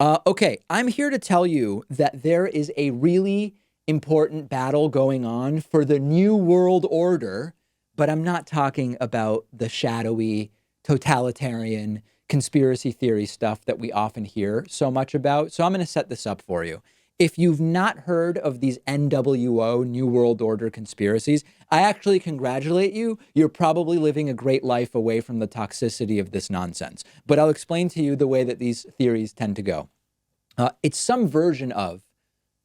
Okay, I'm here to tell you that there is a really important battle going on for the New World Order, but I'm not talking about the shadowy, totalitarian, conspiracy theory stuff that we often hear so much about. So I'm going to set this up for you. If you've not heard of these NWO, New World Order conspiracies, I actually congratulate you. You're probably living a great life away from the toxicity of this nonsense. But I'll explain to you the way that these theories tend to go. It's some version of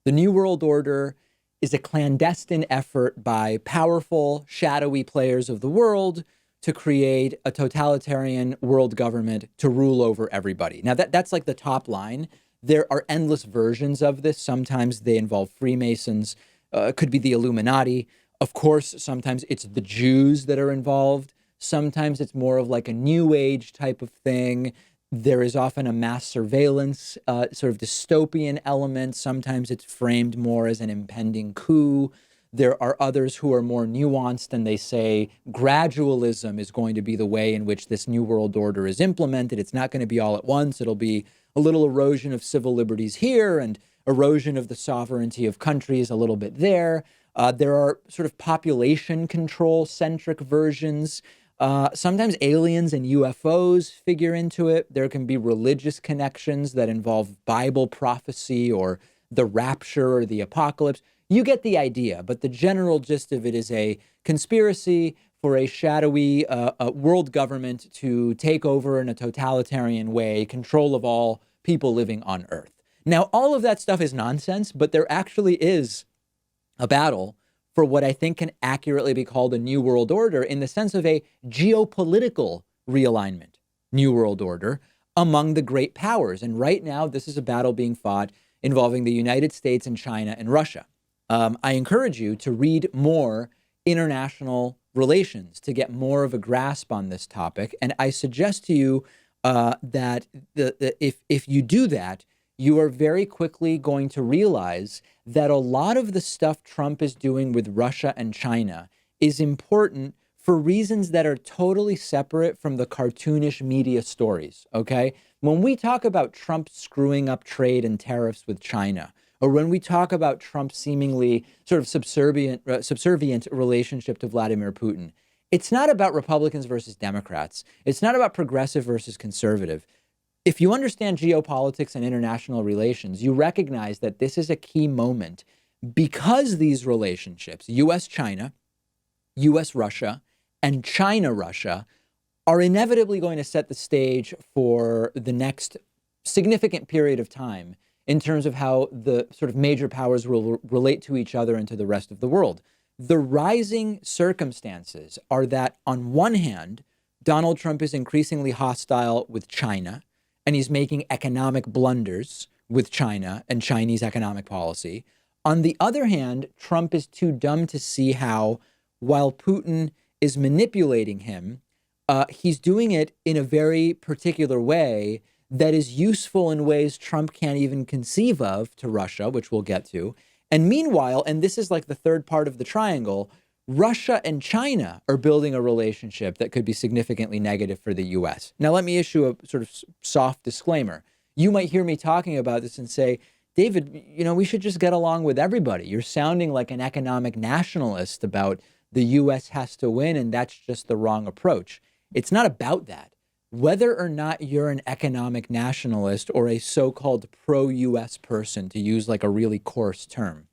the New World Order is a clandestine effort by powerful, shadowy players of the world to create a totalitarian world government to rule over everybody. Now, that's like the top line. There are endless versions of this. Sometimes they involve Freemasons. It could be the Illuminati. Of course, sometimes it's the Jews that are involved. Sometimes it's more of like a new age type of thing. There is often a mass surveillance, sort of dystopian element. Sometimes it's framed more as an impending coup. There are others who are more nuanced and they say gradualism is going to be the way in which this New World Order is implemented. It's not going to be all at once. It'll be a little erosion of civil liberties here and erosion of the sovereignty of countries a little bit there. There are sort of population control centric versions. Sometimes aliens and UFOs figure into it. There can be religious connections that involve Bible prophecy or the rapture or the apocalypse. You get the idea, but the general gist of it is a conspiracy for a shadowy world government to take over in a totalitarian way control of all people living on Earth. Now, all of that stuff is nonsense, but there actually is a battle for what I think can accurately be called a new world order in the sense of a geopolitical realignment, new world order among the great powers. And right now, this is a battle being fought involving the United States and China and Russia. I encourage you to read more international relations to get more of a grasp on this topic. And I suggest to you that if you do that, you are very quickly going to realize that a lot of the stuff Trump is doing with Russia and China is important for reasons that are totally separate from the cartoonish media stories, okay? When we talk about Trump screwing up trade and tariffs with China, or when we talk about Trump's seemingly sort of subservient relationship to Vladimir Putin, it's not about Republicans versus Democrats. It's not about progressive versus conservative. If you understand geopolitics and international relations, you recognize that this is a key moment because these relationships, US China, US Russia, and China Russia, are inevitably going to set the stage for the next significant period of time in terms of how the sort of major powers will relate to each other and to the rest of the world. The rising circumstances are that, on one hand, Donald Trump is increasingly hostile with China, and he's making economic blunders with China and Chinese economic policy. On the other hand, Trump is too dumb to see how, while Putin is manipulating him, he's doing it in a very particular way that is useful in ways Trump can't even conceive of to Russia, which we'll get to. And meanwhile, and this is like the third part of the triangle, Russia and China are building a relationship that could be significantly negative for the US. Now, let me issue a sort of soft disclaimer. You might hear me talking about this and say, David, we should just get along with everybody. You're sounding like an economic nationalist about the US has to win, and that's just the wrong approach. It's not about that. Whether or not you're an economic nationalist or a so-called pro-US person, to use like a really coarse term,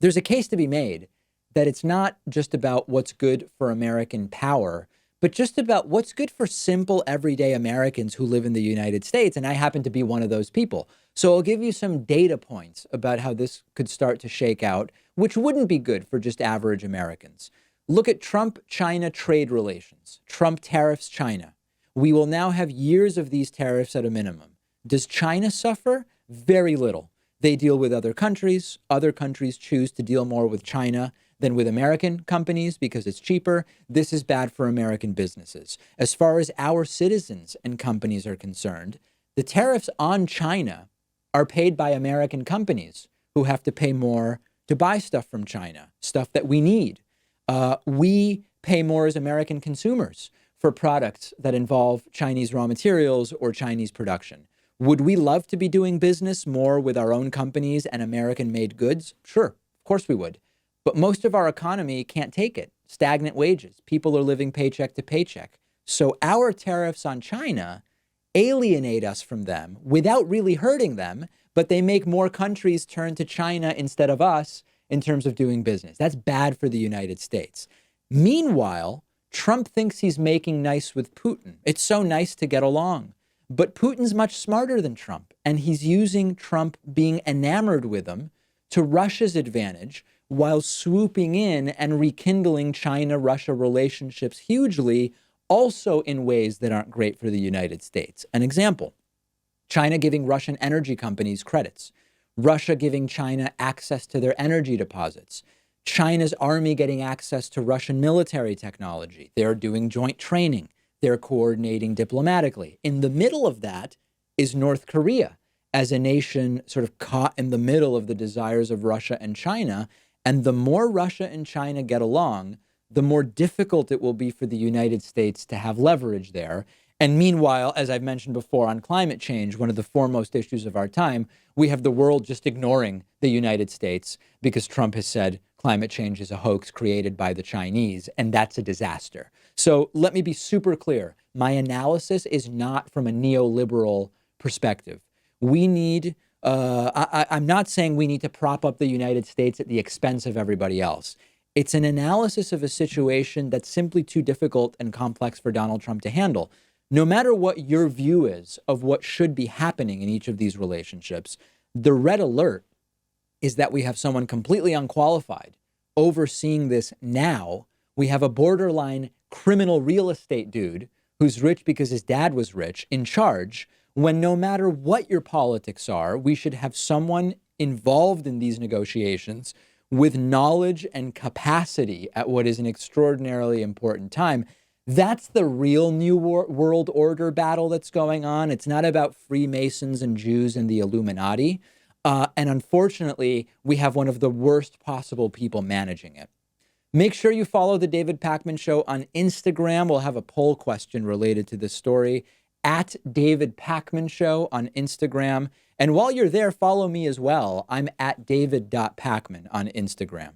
there's a case to be made that it's not just about what's good for American power, but just about what's good for simple, everyday Americans who live in the United States. And I happen to be one of those people. So I'll give you some data points about how this could start to shake out, which wouldn't be good for just average Americans. Look at Trump-China trade relations. Trump tariffs China. We will now have years of these tariffs at a minimum. Does China suffer? Very little. They deal with other countries. Other countries choose to deal more with China than with American companies because it's cheaper. This is bad for American businesses. As far as our citizens and companies are concerned, the tariffs on China are paid by American companies who have to pay more to buy stuff from China, stuff that we need. We pay more as American consumers for products that involve Chinese raw materials or Chinese production. Would we love to be doing business more with our own companies and American-made goods? Sure, of course we would. But most of our economy can't take it. Stagnant wages. People are living paycheck to paycheck. So our tariffs on China alienate us from them without really hurting them, but they make more countries turn to China instead of us in terms of doing business. That's bad for the United States. Meanwhile, Trump thinks he's making nice with Putin. It's so nice to get along. But Putin's much smarter than Trump, and he's using Trump being enamored with him to Russia's advantage while swooping in and rekindling China-Russia relationships hugely, also in ways that aren't great for the United States. An example, China giving Russian energy companies credits, Russia giving China access to their energy deposits, China's army getting access to Russian military technology. They're doing joint training. They're coordinating diplomatically. In the middle of that is North Korea as a nation sort of caught in the middle of the desires of Russia and China. And the more Russia and China get along, the more difficult it will be for the United States to have leverage there. And meanwhile, as I've mentioned before on climate change, one of the foremost issues of our time, we have the world just ignoring the United States because Trump has said climate change is a hoax created by the Chinese, and that's a disaster. So let me be super clear. My analysis is not from a neoliberal perspective. We need, I'm not saying we need to prop up the United States at the expense of everybody else. It's an analysis of a situation that's simply too difficult and complex for Donald Trump to handle. No matter what your view is of what should be happening in each of these relationships, the red alert is that we have someone completely unqualified overseeing this now. We have a borderline criminal real estate dude who's rich because his dad was rich in charge, when no matter what your politics are, we should have someone involved in these negotiations with knowledge and capacity at what is an extraordinarily important time. That's the real new world order battle that's going on. It's not about Freemasons and Jews and the Illuminati. And unfortunately, we have one of the worst possible people managing it. Make sure you follow the David Pakman Show on Instagram. We'll have a poll question related to this story at David Pakman Show on Instagram. And while you're there, follow me as well. I'm at david.pakman on Instagram.